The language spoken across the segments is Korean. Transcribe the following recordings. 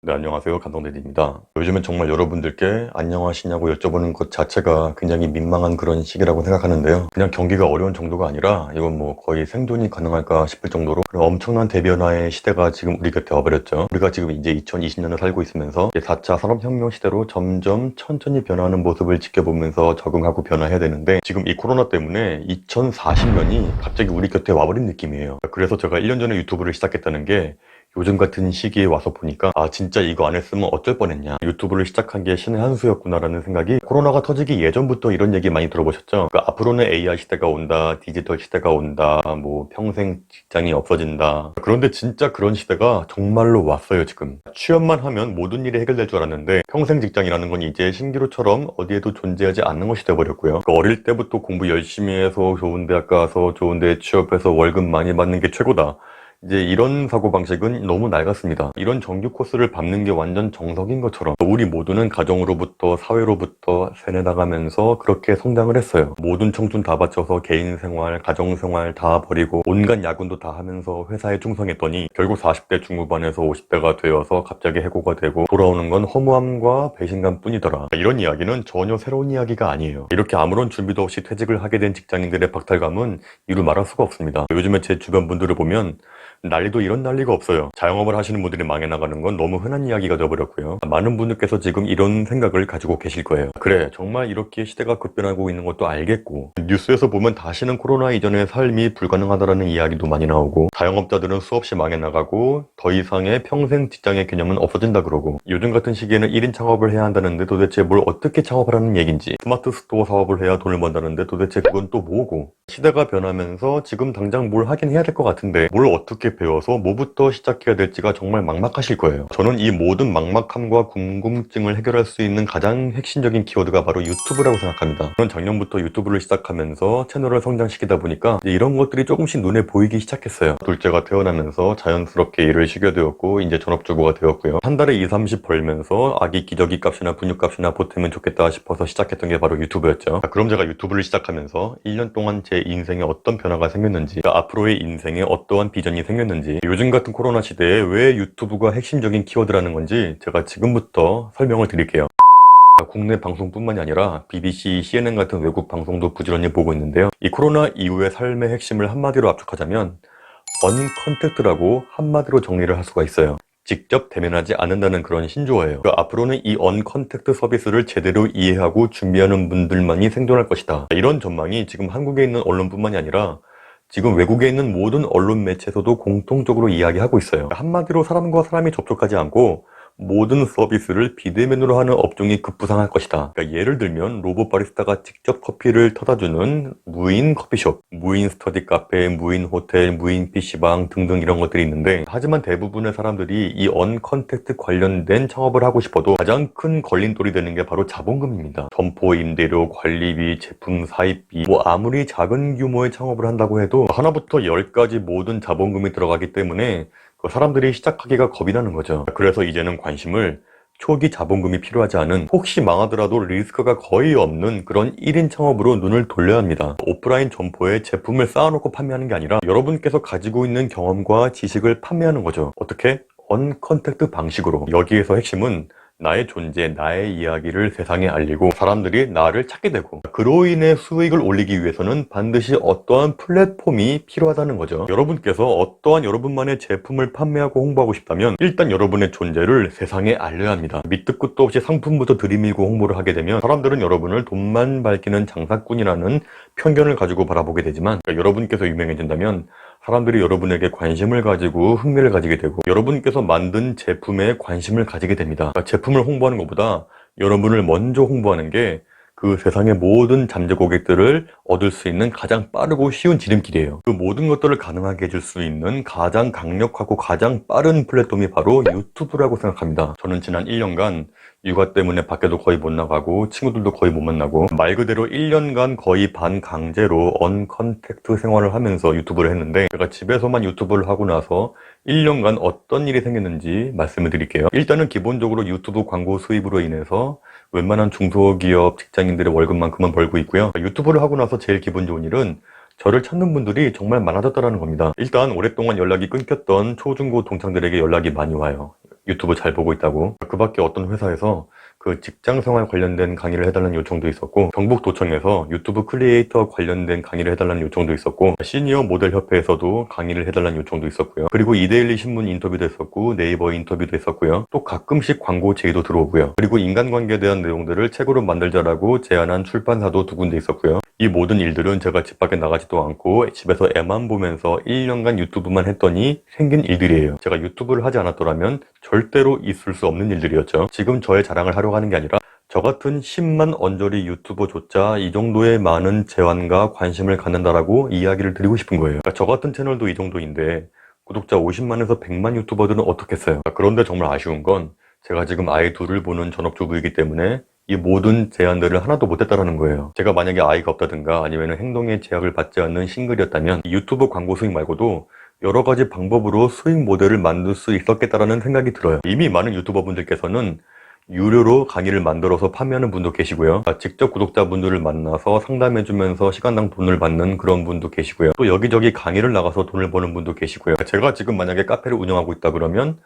네, 안녕하세요. 감성대리입니다. 요즘은 정말 여러분들께 안녕하시냐고 여쭤보는 것 자체가 굉장히 민망한 그런 시기라고 생각하는데요. 그냥 경기가 어려운 정도가 아니라 이건 뭐 거의 생존이 가능할까 싶을 정도로 그런 엄청난 대변화의 시대가 지금 우리 곁에 와버렸죠. 우리가 지금 이제 2020년을 살고 있으면서 4차 산업혁명 시대로 점점 천천히 변화하는 모습을 지켜보면서 적응하고 변화해야 되는데 지금 이 코로나 때문에 2040년이 갑자기 우리 곁에 와버린 느낌이에요. 그래서 제가 1년 전에 유튜브를 시작했다는 게 요즘 같은 시기에 와서 보니까 진짜 이거 안 했으면 어쩔 뻔했냐, 유튜브를 시작한 게 신의 한 수였구나라는 생각이, 코로나가 터지기 예전부터 이런 얘기 많이 들어보셨죠? 그러니까 앞으로는 AI 시대가 온다, 디지털 시대가 온다, 뭐 평생 직장이 없어진다. 그런데 진짜 그런 시대가 정말로 왔어요. 지금 취업만 하면 모든 일이 해결될 줄 알았는데 평생 직장이라는 건 이제 신기루처럼 어디에도 존재하지 않는 것이 돼버렸고요. 그러니까 어릴 때부터 공부 열심히 해서 좋은 대학 가서 좋은 데 취업해서 월급 많이 받는 게 최고다, 이제 이런 사고방식은 너무 낡았습니다. 이런 정규 코스를 밟는 게 완전 정석인 것처럼 우리 모두는 가정으로부터 사회로부터 세뇌나가면서 그렇게 성장을 했어요. 모든 청춘 다 바쳐서 개인생활, 가정생활 다 버리고 온갖 야근도 다 하면서 회사에 충성했더니 결국 40대 중후반에서 50대가 되어서 갑자기 해고가 되고 돌아오는 건 허무함과 배신감 뿐이더라. 이런 이야기는 전혀 새로운 이야기가 아니에요. 이렇게 아무런 준비도 없이 퇴직을 하게 된 직장인들의 박탈감은 이루 말할 수가 없습니다. 요즘에 제 주변 분들을 보면 난리도 이런 난리가 없어요. 자영업을 하시는 분들이 망해 나가는 건 너무 흔한 이야기가 되어버렸고요. 많은 분들께서 지금 이런 생각을 가지고 계실 거예요. 그래, 정말 이렇게 시대가 급변하고 있는 것도 알겠고, 뉴스에서 보면 다시는 코로나 이전의 삶이 불가능하다라는 이야기도 많이 나오고, 자영업자들은 수없이 망해 나가고 더 이상의 평생 직장의 개념은 없어진다 그러고, 요즘 같은 시기에는 1인 창업을 해야 한다는데 도대체 뭘 어떻게 창업을 하는 얘긴지, 스마트 스토어 사업을 해야 돈을 번다는데 도대체 그건 또 뭐고, 시대가 변하면서 지금 당장 뭘 하긴 해야 될 것 같은데 뭘 어떻게 배워서 뭐부터 시작해야 될지가 정말 막막하실 거예요. 저는 이 모든 막막함과 궁금증을 해결할 수 있는 가장 핵심적인 키워드가 바로 유튜브라고 생각합니다. 저는 작년부터 유튜브를 시작하면서 채널을 성장시키다 보니까 이런 것들이 조금씩 눈에 보이기 시작했어요. 둘째가 태어나면서 자연스럽게 일을 쉬게 되었고 이제 전업주부가 되었고요. 한 달에 2, 30 벌면서 아기 기저귀 값이나 분유값이나 보태면 좋겠다 싶어서 시작했던 게 바로 유튜브였죠. 그럼 제가 유튜브를 시작하면서 1년 동안 제 인생에 어떤 변화가 생겼는지, 앞으로의 인생에 어떠한 비전이 생겼는지, 요즘 같은 코로나 시대에 왜 유튜브가 핵심적인 키워드라는 건지 제가 지금부터 설명을 드릴게요. 국내 방송뿐만이 아니라 BBC, CNN 같은 외국 방송도 부지런히 보고 있는데요. 이 코로나 이후의 삶의 핵심을 한마디로 압축하자면 언컨택트라고 한마디로 정리를 할 수가 있어요. 직접 대면하지 않는다는 그런 신조어예요. 앞으로는 이 언컨택트 서비스를 제대로 이해하고 준비하는 분들만이 생존할 것이다. 이런 전망이 지금 한국에 있는 언론뿐만이 아니라 지금 외국에 있는 모든 언론 매체에서도 공통적으로 이야기하고 있어요. 한마디로 사람과 사람이 접촉하지 않고 모든 서비스를 비대면으로 하는 업종이 급부상할 것이다. 그러니까 예를 들면 로봇 바리스타가 직접 커피를 터다주는 무인 커피숍, 무인 스터디 카페, 무인 호텔, 무인 PC방 등등 이런 것들이 있는데, 하지만 대부분의 사람들이 이 언컨택트 관련된 창업을 하고 싶어도 가장 큰 걸림돌이 되는 게 바로 자본금입니다. 점포 임대료, 관리비, 제품 사입비, 뭐 아무리 작은 규모의 창업을 한다고 해도 하나부터 10까지 모든 자본금이 들어가기 때문에 사람들이 시작하기가 겁이 나는 거죠. 그래서 이제는 관심을 초기 자본금이 필요하지 않은, 혹시 망하더라도 리스크가 거의 없는 그런 1인 창업으로 눈을 돌려야 합니다. 오프라인 점포에 제품을 쌓아놓고 판매하는 게 아니라 여러분께서 가지고 있는 경험과 지식을 판매하는 거죠. 어떻게? 언컨택트 방식으로. 여기에서 핵심은 나의 존재, 나의 이야기를 세상에 알리고 사람들이 나를 찾게 되고, 그로 인해 수익을 올리기 위해서는 반드시 어떠한 플랫폼이 필요하다는 거죠. 여러분께서 어떠한 여러분만의 제품을 판매하고 홍보하고 싶다면 일단 여러분의 존재를 세상에 알려야 합니다. 밑도 끝도 없이 상품부터 들이밀고 홍보를 하게 되면 사람들은 여러분을 돈만 밝히는 장사꾼이라는 편견을 가지고 바라보게 되지만, 여러분께서 유명해진다면 사람들이 여러분에게 관심을 가지고 흥미를 가지게 되고 여러분께서 만든 제품에 관심을 가지게 됩니다. 그러니까 제품을 홍보하는 것보다 여러분을 먼저 홍보하는 게 그 세상의 모든 잠재 고객들을 얻을 수 있는 가장 빠르고 쉬운 지름길이에요. 그 모든 것들을 가능하게 해줄 수 있는 가장 강력하고 가장 빠른 플랫폼이 바로 유튜브라고 생각합니다. 저는 지난 1년간 육아 때문에 밖에도 거의 못 나가고 친구들도 거의 못 만나고 말 그대로 1년간 거의 반강제로 언컨택트 생활을 하면서 유튜브를 했는데, 제가 집에서만 유튜브를 하고 나서 1년간 어떤 일이 생겼는지 말씀을 드릴게요. 일단은 기본적으로 유튜브 광고 수입으로 인해서 웬만한 중소기업 직장인들의 월급만큼은 벌고 있고요. 유튜브를 하고 나서 제일 기분 좋은 일은 저를 찾는 분들이 정말 많아졌다는 겁니다. 일단 오랫동안 연락이 끊겼던 초중고 동창들에게 연락이 많이 와요. 유튜브 잘 보고 있다고. 그 밖에 어떤 회사에서 그 직장생활 관련된 강의를 해달라는 요청도 있었고, 경북도청에서 유튜브 크리에이터 관련된 강의를 해달라는 요청도 있었고, 시니어 모델 협회에서도 강의를 해달라는 요청도 있었고요. 그리고 이데일리 신문 인터뷰도 했었고, 네이버 인터뷰도 했었고요. 또 가끔씩 광고 제의도 들어오고요. 그리고 인간관계에 대한 내용들을 책으로 만들자라고 제안한 출판사도 두 군데 있었고요. 이 모든 일들은 제가 집 밖에 나가지도 않고 집에서 애만 보면서 1년간 유튜브만 했더니 생긴 일들이에요. 제가 유튜브를 하지 않았더라면 절대로 있을 수 없는 일들이었죠. 지금 저의 자랑을 하려고 하는 게 아니라 저 같은 10만 언저리 유튜버조차 이 정도의 많은 재환과 관심을 갖는다라고 이야기를 드리고 싶은 거예요. 그러니까 저 같은 채널도 이 정도인데 구독자 50만에서 100만 유튜버들은 어떻겠어요? 그런데 정말 아쉬운 건 제가 지금 아이 둘을 보는 전업주부이기 때문에 이 모든 제안들을 하나도 못했다라는 거예요. 제가 만약에 아이가 없다든가 아니면 행동에 제약을 받지 않는 싱글이었다면 유튜브 광고 수익 말고도 여러 가지 방법으로 수익 모델을 만들 수 있었겠다라는 생각이 들어요. 이미 많은 유튜버 분들께서는 유료로 강의를 만들어서 판매하는 분도 계시고요. 직접 구독자분들을 만나서 상담해주면서 시간당 돈을 받는 그런 분도 계시고요. 또 여기저기 강의를 나가서 돈을 버는 분도 계시고요. 제가 지금 만약에 카페를 운영하고 있다 그러면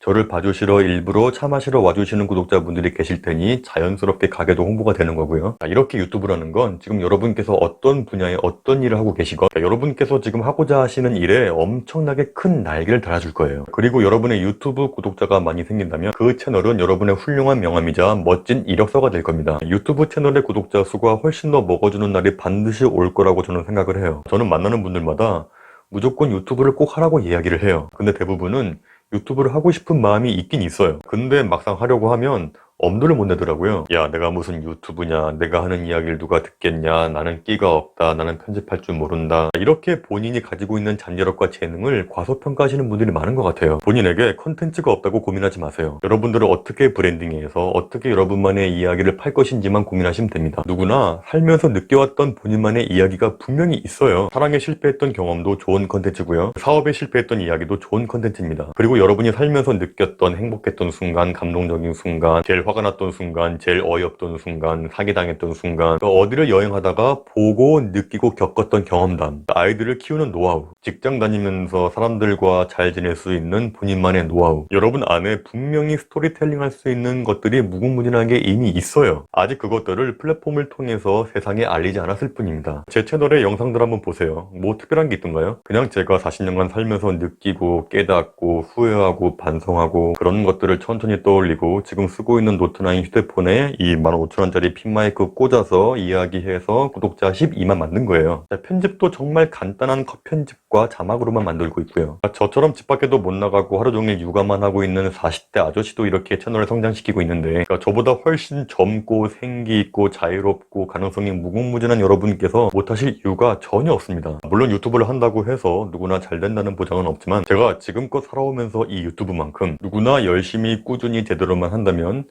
저를 봐주시러 일부러 차 마시러 와주시는 구독자분들이 계실 테니 자연스럽게 가게도 홍보가 되는 거고요. 이렇게 유튜브라는 건 지금 여러분께서 어떤 분야에 어떤 일을 하고 계시건 여러분께서 지금 하고자 하시는 일에 엄청나게 큰 날개를 달아줄 거예요. 그리고 여러분의 유튜브 구독자가 많이 생긴다면 그 채널은 여러분의 훌륭한 명함이자 멋진 이력서가 될 겁니다. 유튜브 채널의 구독자 수가 훨씬 더 먹어주는 날이 반드시 올 거라고 저는 생각을 해요. 저는 만나는 분들마다 무조건 유튜브를 꼭 하라고 이야기를 해요. 근데 대부분은 유튜브를 하고 싶은 마음이 있긴 있어요. 근데 막상 하려고 하면 엄두를 못 내더라고요. 야, 내가 무슨 유튜브냐, 내가 하는 이야기를 누가 듣겠냐, 나는 끼가 없다, 나는 편집할 줄 모른다. 이렇게 본인이 가지고 있는 잠재력과 재능을 과소평가하시는 분들이 많은 것 같아요. 본인에게 컨텐츠가 없다고 고민하지 마세요. 여러분들은 어떻게 브랜딩해서 어떻게 여러분만의 이야기를 팔 것인지만 고민하시면 됩니다. 누구나 살면서 느껴왔던 본인만의 이야기가 분명히 있어요. 사랑에 실패했던 경험도 좋은 컨텐츠고요. 사업에 실패했던 이야기도 좋은 컨텐츠입니다. 그리고 여러분이 살면서 느꼈던 행복했던 순간, 감동적인 순간, 제일 화가 났던 순간, 제일 어이없던 순간, 사기당했던 순간, 또 어디를 여행하다가 보고 느끼고 겪었던 경험담, 아이들을 키우는 노하우, 직장 다니면서 사람들과 잘 지낼 수 있는 본인만의 노하우, 여러분 안에 분명히 스토리텔링 할 수 있는 것들이 무궁무진하게 이미 있어요. 아직 그것들을 플랫폼을 통해서 세상에 알리지 않았을 뿐입니다. 제 채널의 영상들 한번 보세요. 뭐 특별한 게 있던가요? 그냥 제가 40년간 살면서 느끼고 깨닫고 후회하고 반성하고 그런 것들을 천천히 떠올리고 지금 쓰고 있는 노트9 휴대폰에 이 15,000원짜리 핀마이크 꽂아서 이야기해서 구독자 12만 만든 거예요. 편집도 정말 간단한 컷 편집과 자막으로만 만들고 있고요. 저처럼 집 밖에도 못 나가고 하루 종일 육아만 하고 있는 40대 아저씨도 이렇게 채널을 성장시키고 있는데 저보다 훨씬 젊고 생기 있고 자유롭고 가능성이 무궁무진한 여러분께서 못하실 이유가 전혀 없습니다. 물론 유튜브를 한다고 해서 누구나 잘 된다는 보장은 없지만 제가 지금껏 살아오면서 이 유튜브만큼 누구나 열심히 꾸준히 제대로만 한다면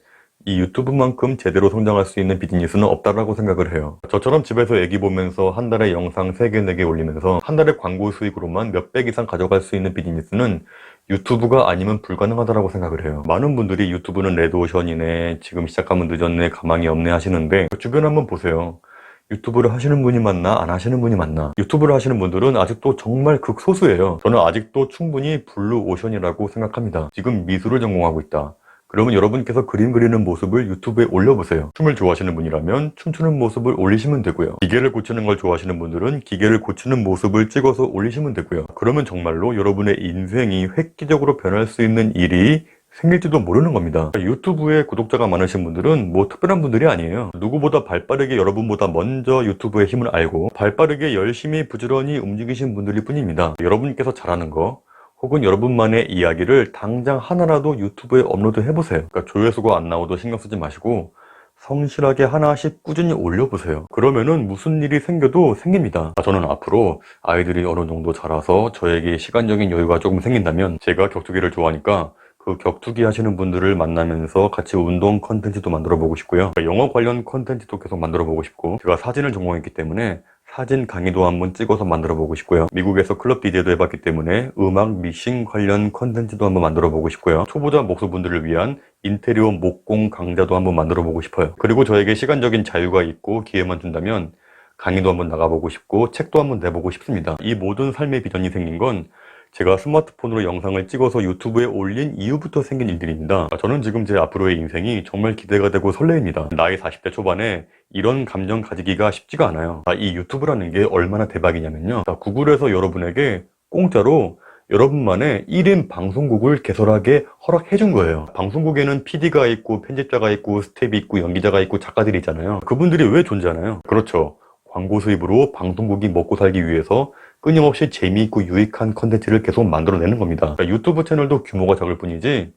이 유튜브만큼 제대로 성장할 수 있는 비즈니스는 없다라고 생각을 해요. 저처럼 집에서 애기 보면서 한 달에 영상 3개, 4개 올리면서 한 달에 광고 수익으로만 몇백 이상 가져갈 수 있는 비즈니스는 유튜브가 아니면 불가능하다고 생각을 해요. 많은 분들이 유튜브는 레드오션이네, 지금 시작하면 늦었네, 가망이 없네 하시는데 주변 한번 보세요. 유튜브를 하시는 분이 많나 안 하시는 분이 많나. 유튜브를 하시는 분들은 아직도 정말 극소수예요. 저는 아직도 충분히 블루오션이라고 생각합니다. 지금 미술을 전공하고 있다. 그러면 여러분께서 그림 그리는 모습을 유튜브에 올려보세요. 춤을 좋아하시는 분이라면 춤추는 모습을 올리시면 되고요. 기계를 고치는 걸 좋아하시는 분들은 기계를 고치는 모습을 찍어서 올리시면 되고요. 그러면 정말로 여러분의 인생이 획기적으로 변할 수 있는 일이 생길지도 모르는 겁니다. 유튜브에 구독자가 많으신 분들은 뭐 특별한 분들이 아니에요. 누구보다 발빠르게 여러분보다 먼저 유튜브의 힘을 알고 발빠르게 열심히 부지런히 움직이신 분들일 뿐입니다. 여러분께서 잘하는 거 혹은 여러분만의 이야기를 당장 하나라도 유튜브에 업로드 해보세요. 그러니까 조회수가 안 나오도 신경 쓰지 마시고 성실하게 하나씩 꾸준히 올려보세요. 그러면은 무슨 일이 생겨도 생깁니다. 저는 앞으로 아이들이 어느 정도 자라서 저에게 시간적인 여유가 조금 생긴다면 제가 격투기를 좋아하니까 그 격투기 하시는 분들을 만나면서 같이 운동 컨텐츠도 만들어 보고 싶고요. 영어 관련 컨텐츠도 계속 만들어 보고 싶고 제가 사진을 전공했기 때문에 사진 강의도 한번 찍어서 만들어 보고 싶고요. 미국에서 클럽 DJ도 해봤기 때문에 음악 믹싱 관련 컨텐츠도 한번 만들어 보고 싶고요. 초보자 목수분들을 위한 인테리어 목공 강좌도 한번 만들어 보고 싶어요. 그리고 저에게 시간적인 자유가 있고 기회만 준다면 강의도 한번 나가보고 싶고 책도 한번 내보고 싶습니다. 이 모든 삶의 비전이 생긴 건 제가 스마트폰으로 영상을 찍어서 유튜브에 올린 이후부터 생긴 일들입니다. 저는 지금 제 앞으로의 인생이 정말 기대가 되고 설레입니다. 나이 40대 초반에 이런 감정 가지기가 쉽지가 않아요. 이 유튜브라는 게 얼마나 대박이냐면요. 구글에서 여러분에게 공짜로 여러분만의 1인 방송국을 개설하게 허락해 준 거예요. 방송국에는 PD가 있고 편집자가 있고 스텝이 있고 연기자가 있고 작가들이 있잖아요. 그분들이 왜 존재하나요? 그렇죠. 광고 수입으로 방송국이 먹고 살기 위해서 끊임없이 재미있고 유익한 컨텐츠를 계속 만들어내는 겁니다. 그러니까 유튜브 채널도 규모가 작을 뿐이지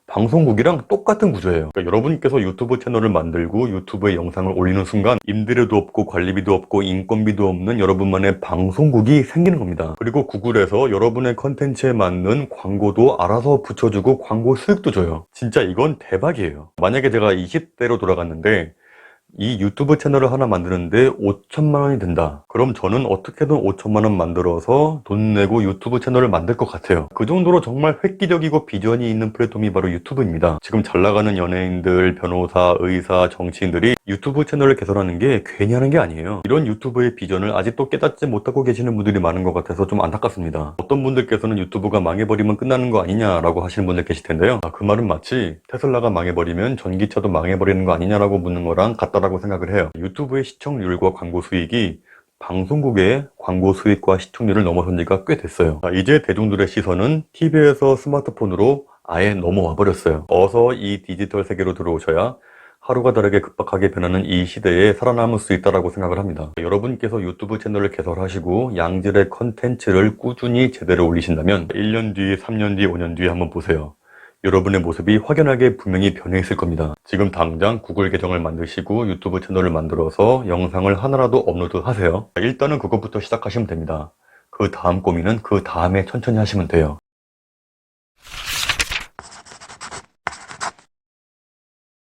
방송국이랑 똑같은 구조예요. 그러니까 여러분께서 유튜브 채널을 만들고 유튜브에 영상을 올리는 순간 임대료도 없고 관리비도 없고 인건비도 없는 여러분만의 방송국이 생기는 겁니다. 그리고 구글에서 여러분의 컨텐츠에 맞는 광고도 알아서 붙여주고 광고 수익도 줘요. 진짜 이건 대박이에요. 만약에 제가 20대로 돌아갔는데 이 유튜브 채널을 하나 만드는데 5천만 원이 든다. 그럼 저는 어떻게든 5천만 원 만들어서 돈 내고 유튜브 채널을 만들 것 같아요. 그 정도로 정말 획기적이고 비전이 있는 플랫폼이 바로 유튜브입니다. 지금 잘 나가는 연예인들, 변호사, 의사, 정치인들이 유튜브 채널을 개설하는 게 괜히 하는 게 아니에요. 이런 유튜브의 비전을 아직도 깨닫지 못하고 계시는 분들이 많은 것 같아서 좀 안타깝습니다. 어떤 분들께서는 유튜브가 망해버리면 끝나는 거 아니냐라고 하시는 분들 계실 텐데요. 그 말은 마치 테슬라가 망해버리면 전기차도 망해버리는 거 아니냐라고 묻는 거랑 같다라고 생각을 해요. 유튜브의 시청률과 광고 수익이 방송국의 광고 수익과 시청률을 넘어선 지가 꽤 됐어요. 이제 대중들의 시선은 TV에서 스마트폰으로 아예 넘어와 버렸어요. 어서 이 디지털 세계로 들어오셔야 하루가 다르게 급박하게 변하는 이 시대에 살아남을 수 있다고 생각을 합니다. 여러분께서 유튜브 채널을 개설하시고 양질의 컨텐츠를 꾸준히 제대로 올리신다면 1년 뒤, 3년 뒤, 5년 뒤에 한번 보세요. 여러분의 모습이 확연하게 분명히 변해 있을 겁니다. 지금 당장 구글 계정을 만드시고 유튜브 채널을 만들어서 영상을 하나라도 업로드 하세요. 일단은 그것부터 시작하시면 됩니다. 그 다음 고민은 그 다음에 천천히 하시면 돼요.